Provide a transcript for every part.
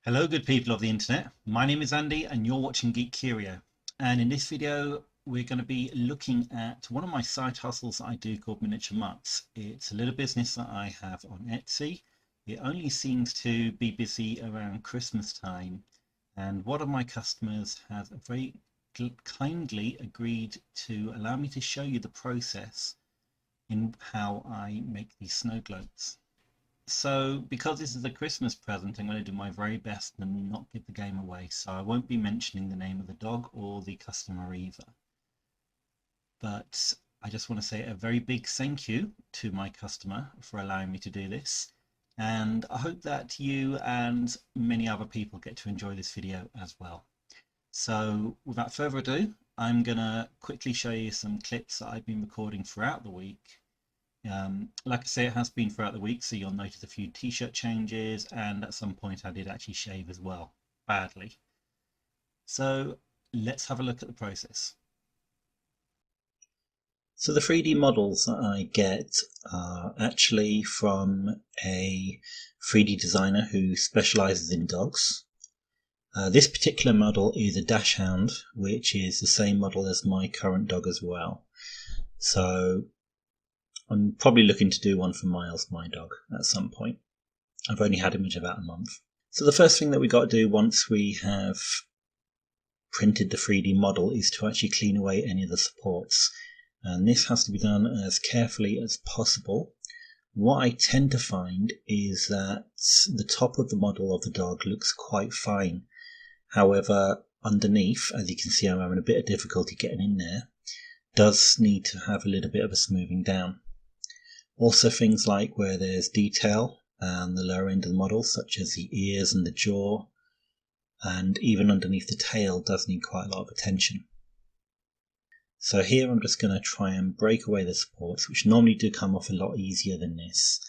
Hello good people of the internet, my name is Andy and you're watching Geek Curio, and in this video we're going to be looking at one of my side hustles that I do called Miniature Muttz. It's a little business that I have on Etsy. It only seems to be busy around Christmas time, and one of my customers has very kindly agreed to allow me to show you the process in how I make these snow globes. So, because this is a Christmas present, I'm going to do my very best and not give the game away. So, I won't be mentioning the name of the dog or the customer either. But I just want to say a very big thank you to my customer for allowing me to do this. And I hope that you and many other people get to enjoy this video as well. So, without further ado, I'm going to quickly show you some clips that I've been recording throughout the week. Like I say, it has been throughout the week, so you'll notice a few t-shirt changes, and at some point I did actually shave as well, badly. So let's have a look at the process. So the 3D models that I get are actually from a 3D designer who specializes in dogs. This particular model is a Dachshund, which is the same model as my current dog as well. So I'm probably looking to do one for Miles, my dog, at some point. I've only had him for about a month. So the first thing that we got to do once we have printed the 3D model is to actually clean away any of the supports. And this has to be done as carefully as possible. What I tend to find is that the top of the model of the dog looks quite fine. However, underneath, as you can see, I'm having a bit of difficulty getting in there, does need to have a little bit of a smoothing down. Also things like where there's detail and the lower end of the model, such as the ears and the jaw, and even underneath the tail does need quite a lot of attention. So here I'm just going to try and break away the supports, which normally do come off a lot easier than this.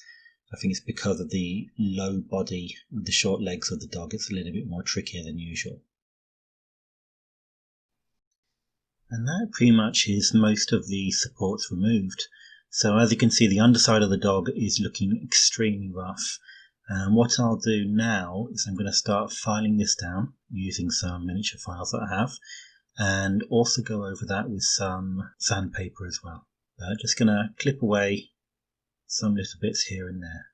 I think it's because of the low body with the short legs of the dog, it's a little bit more trickier than usual. And that pretty much is most of the supports removed. So as you can see, the underside of the dog is looking extremely rough. And what I'll do now is I'm going to start filing this down using some miniature files that I have, and also go over that with some sandpaper as well. Just going to clip away some little bits here and there.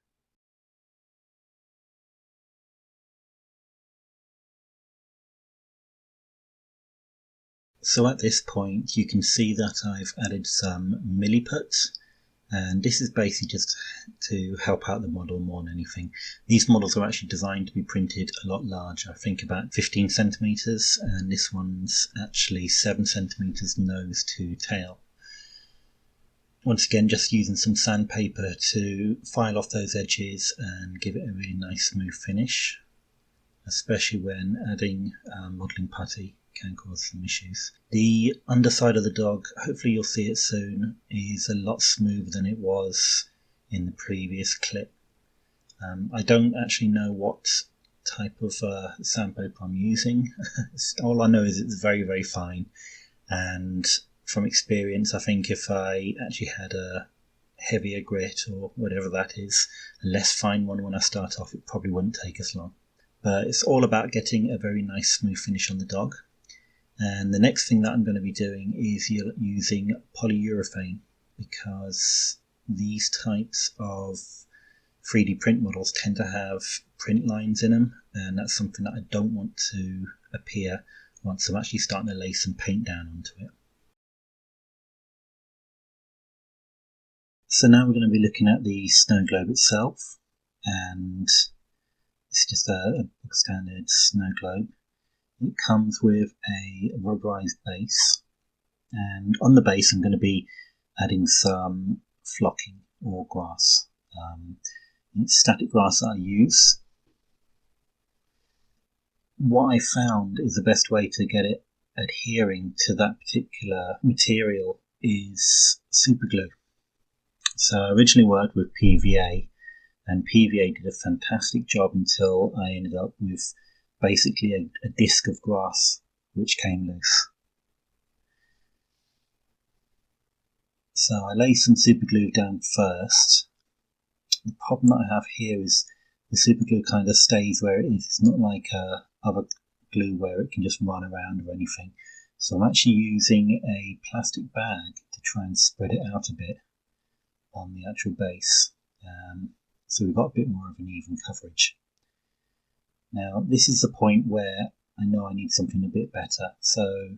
So at this point you can see that I've added some milliput, and this is basically just to help out the model more than anything. These models are actually designed to be printed a lot larger, I think about 15 centimeters, and this one's actually 7 centimeters nose to tail. Once again, just using some sandpaper to file off those edges and give it a really nice smooth finish, especially when adding modelling putty can cause some issues. The underside of the dog, hopefully you'll see it soon, is a lot smoother than it was in the previous clip. I don't actually know what type of sandpaper I'm using. All I know is it's very, very fine, and from experience I think if I actually had a heavier grit or whatever that is, a less fine one when I start off, it probably wouldn't take as long. But it's all about getting a very nice smooth finish on the dog. And the next thing that I'm going to be doing is using polyurethane, because these types of 3D print models tend to have print lines in them, and that's something that I don't want to appear once I'm actually starting to lay some paint down onto it. So now we're going to be looking at the snow globe itself, and it's just a standard snow globe. It comes with a rubberized base, and on the base I'm going to be adding some flocking or grass. It's static grass that I use. What I found is the best way to get it adhering to that particular material is super glue. So I originally worked with PVA, and PVA did a fantastic job until I ended up with basically a disc of grass which came loose. So I lay some super glue down first. The problem that I have here is The super glue kind of stays where it is. It's not like other glue where it can just run around or anything. So I'm actually using a plastic bag to try and spread it out a bit on the actual base. So we've got a bit more of an even coverage. Now this is the point where I know I need something a bit better. So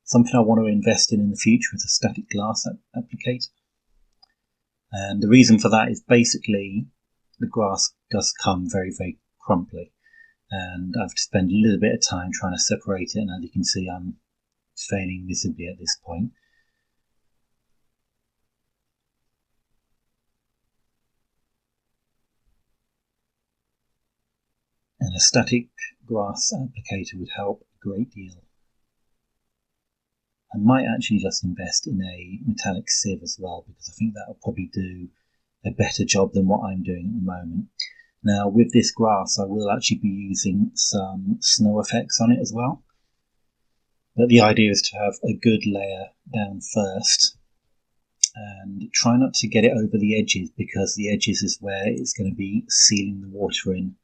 something I want to invest in the future is a static glass applicator. And the reason for that is basically the grass does come very, very crumbly. And I've to spend a little bit of time trying to separate it. And as you can see, I'm failing visibly at this point. And a static grass applicator would help a great deal. I might actually just invest in a metallic sieve as well, because I think that will probably do a better job than what I'm doing at the moment. Now with this grass I will actually be using some snow effects on it as well, but the idea is to have a good layer down first and try not to get it over the edges, because the edges is where it's going to be sealing the water in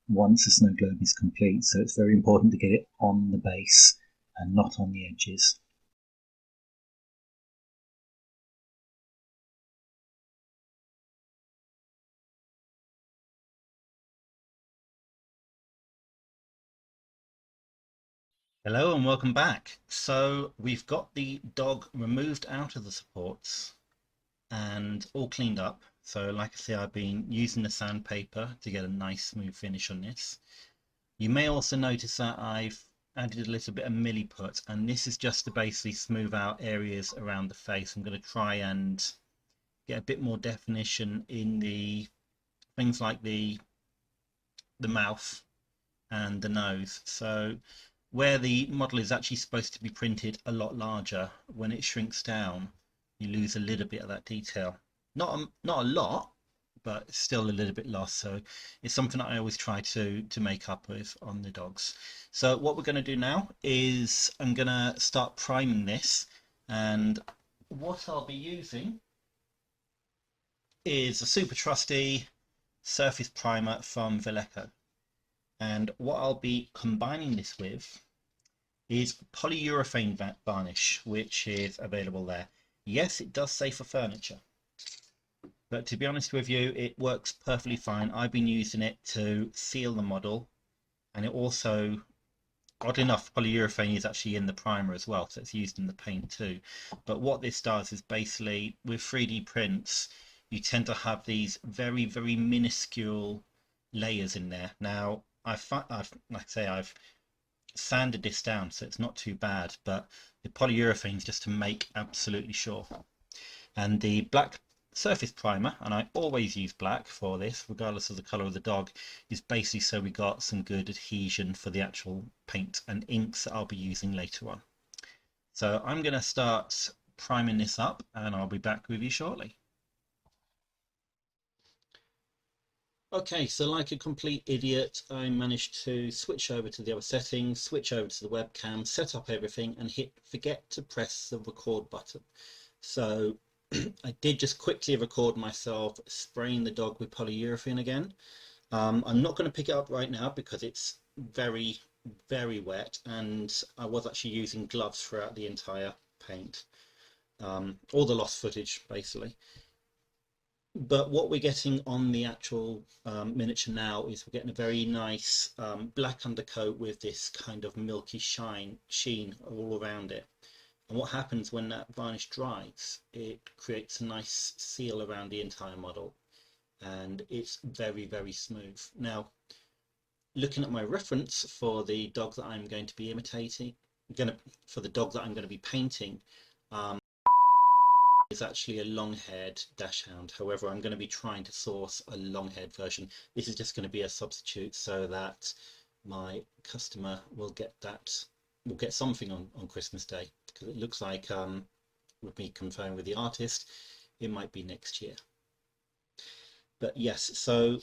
once the snow globe is complete. So it's very important to get it on the base and not on the edges. Hello and welcome back. So we've got the dog removed out of the supports and all cleaned up. So like I say, I've been using the sandpaper to get a nice smooth finish on this. You may also notice that I've added a little bit of milliput, and this is just to basically smooth out areas around the face. I'm going to try and get a bit more definition in the things like the mouth and the nose. So where the model is actually supposed to be printed a lot larger, when it shrinks down you lose a little bit of that detail. Not a lot, but still a little bit lost. So it's something that I always try to make up with on the dogs. So what we're going to do now is I'm going to start priming this, and what I'll be using is a super trusty surface primer from Redacted. And what I'll be combining this with is Polyurethane Varnish, which is available there. Yes, it does say for furniture, but to be honest with you, it works perfectly fine. I've been using it to seal the model, and it also, oddly enough, polyurethane is actually in the primer as well, so it's used in the paint too. But what this does is basically, with 3D prints, you tend to have these very, very minuscule layers in there. Now, like I say, I've sanded this down, so it's not too bad, but the polyurethane is just to make absolutely sure. And the black surface primer, and I always use black for this regardless of the color of the dog, is basically so we got some good adhesion for the actual paint and inks that I'll be using later on. So I'm going to start priming this up and I'll be back with you shortly. Okay, so like a complete idiot, I managed to switch over to the other settings, switch over to the webcam, set up everything and hit forget to press the record button. So I did just quickly record myself spraying the dog with polyurethane again. I'm not going to pick it up right now because it's very, very wet, and I was actually using gloves throughout the entire paint. All the lost footage basically. But what we're getting on the actual miniature now is we're getting a very nice black undercoat with this kind of milky sheen all around it. And what happens when that varnish dries, it creates a nice seal around the entire model, and it's very, very smooth. Now, looking at my reference for the dog that I'm going to be for the dog that I'm going to be painting, is actually a long-haired Dachshund. However, I'm going to be trying to source a long-haired version. This is just going to be a substitute so that my customer will get something on Christmas Day, because it looks like with me confirming with the artist, it might be next year. But yes, so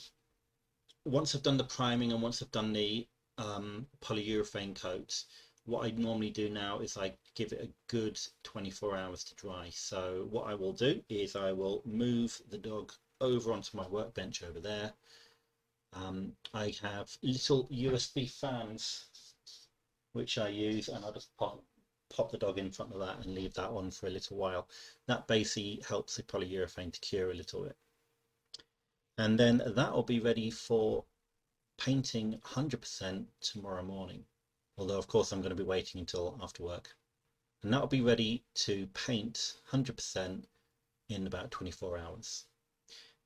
once I've done the priming and once I've done the polyurethane coat, what I normally do now is I give it a good 24 hours to dry. So what I will do is I will move the dog over onto my workbench over there, I have little USB fans which I use, and I'll just pop the dog in front of that and leave that on for a little while. That basically helps the polyurethane to cure a little bit. And then that will be ready for painting 100% tomorrow morning. Although, of course, I'm going to be waiting until after work. And that will be ready to paint 100% in about 24 hours.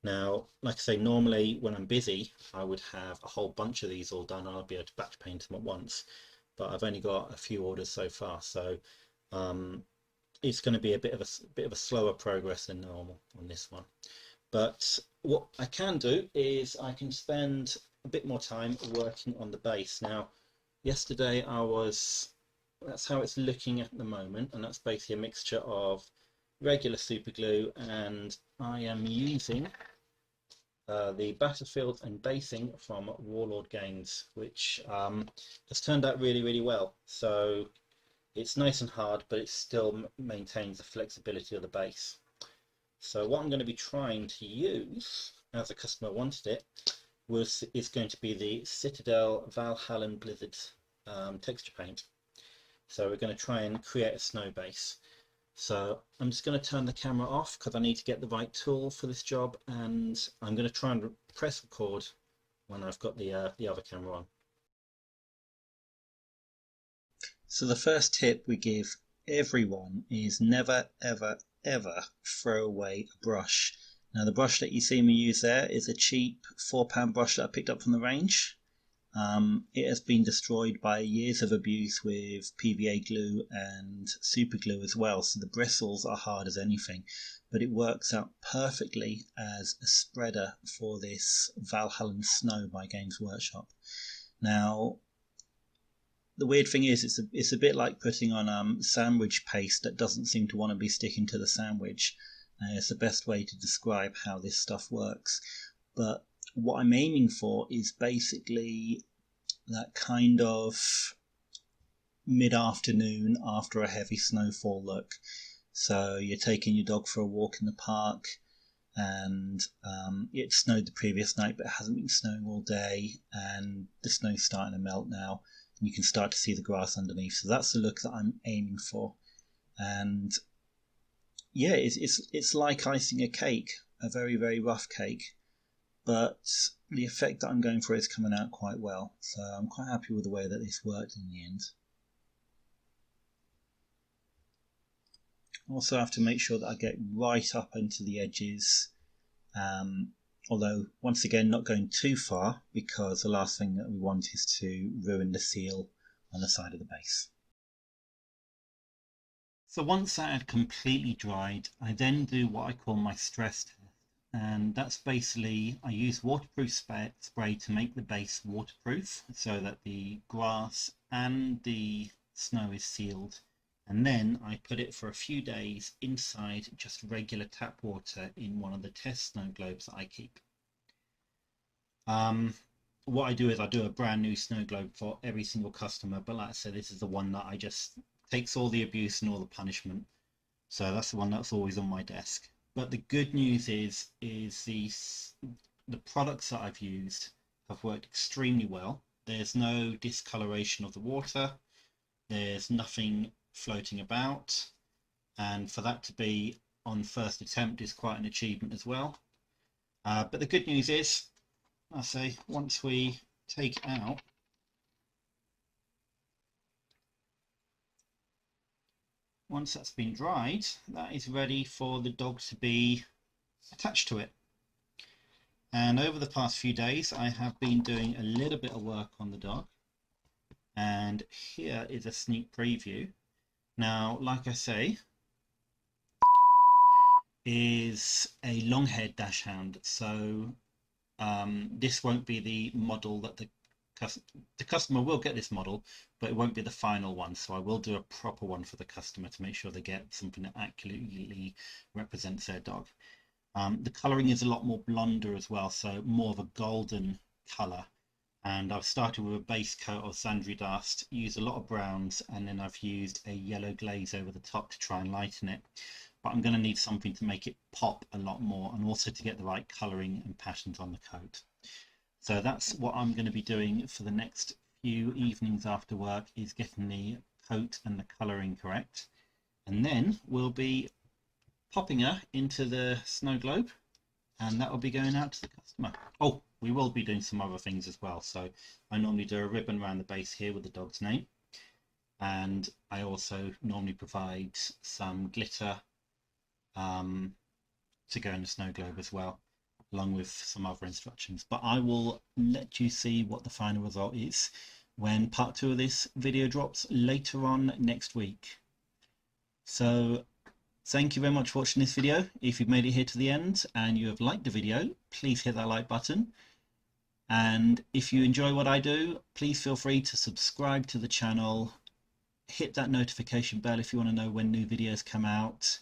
Now, like I say, normally when I'm busy, I would have a whole bunch of these all done. I'll be able to batch paint them at once. But I've only got a few orders so far, so it's going to be a bit of a slower progress than normal on this one. But what I can do is I can spend a bit more time working on the base. Now, yesterday that's how it's looking at the moment, and that's basically a mixture of regular super glue, and I am using the Battlefield and basing from Warlord Games, which has turned out really well. So it's nice and hard, but it still maintains the flexibility of the base. So what I'm going to be trying to use, as the customer wanted it, is going to be the Citadel Valhallan Blizzard texture paint. So we're going to try and create a snow base. So I'm just going to turn the camera off because I need to get the right tool for this job, and I'm going to try and press record when I've got the other camera on. So the first tip we give everyone is never ever throw away a brush. Now the brush that you see me use there is a cheap £4 brush that I picked up from the range. It has been destroyed by years of abuse with PVA glue and super glue as well, so the bristles are hard as anything, but it works out perfectly as a spreader for this Valhallan Snow by Games Workshop. Now the weird thing is it's a bit like putting on sandwich paste that doesn't seem to want to be sticking to the sandwich. It's the best way to describe how this stuff works. But what I'm aiming for is basically that kind of mid-afternoon after a heavy snowfall look. So you're taking your dog for a walk in the park, and it snowed the previous night, but it hasn't been snowing all day, and the snow's starting to melt now, and you can start to see the grass underneath. So that's the look that I'm aiming for. And yeah, it's like icing a cake, a very rough cake, but the effect that I'm going for is coming out quite well, so I'm quite happy with the way that this worked in the end. Also have to make sure that I get right up into the edges, although once again not going too far, because the last thing that we want is to ruin the seal on the side of the base. So once that had completely dried, I then do what I call my stress test. And that's basically, I use waterproof spray to make the base waterproof so that the grass and the snow is sealed. And then I put it for a few days inside just regular tap water in one of the test snow globes that I keep. What I do is I do a brand new snow globe for every single customer, but like I said, this is the one that I just takes all the abuse and all the punishment. So that's the one that's always on my desk. But the good news is the products that I've used have worked extremely well. There's no discoloration of the water. There's nothing floating about. And for that to be on first attempt is quite an achievement as well. But the good news is, I say, once we take out once that's been dried, that is ready for the dog to be attached to it. And over the past few days, I have been doing a little bit of work on the dog. And here is a sneak preview. Now, like I say, is a long-haired dachshund. So this won't be the model that the customer will get this model, but it won't be the final one. So I will do a proper one for the customer to make sure they get something that accurately represents their dog. The colouring is a lot more blonder as well, so more of a golden colour. And I've started with a base coat of Sandry Dust, used a lot of browns, and then I've used a yellow glaze over the top to try and lighten it. But I'm going to need something to make it pop a lot more, and also to get the right colouring and patterns on the coat. So that's what I'm going to be doing for the next few evenings after work, is getting the coat and the colouring correct. And then we'll be popping her into the snow globe, and that will be going out to the customer. Oh, we will be doing some other things as well. So I normally do a ribbon around the base here with the dog's name, and I also normally provide some glitter to go in the snow globe as well, along with some other instructions. But I will let you see what the final result is when part 2 of this video drops later on next week. So thank you very much for watching this video. If you've made it here to the end and you have liked the video, please hit that like button. And if you enjoy what I do, please feel free to subscribe to the channel. Hit that notification bell if you want to know when new videos come out.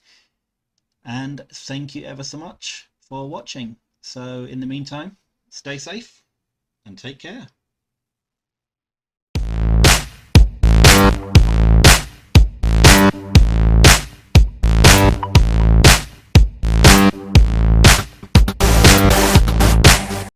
And thank you ever so much for watching. So in the meantime, stay safe and take care.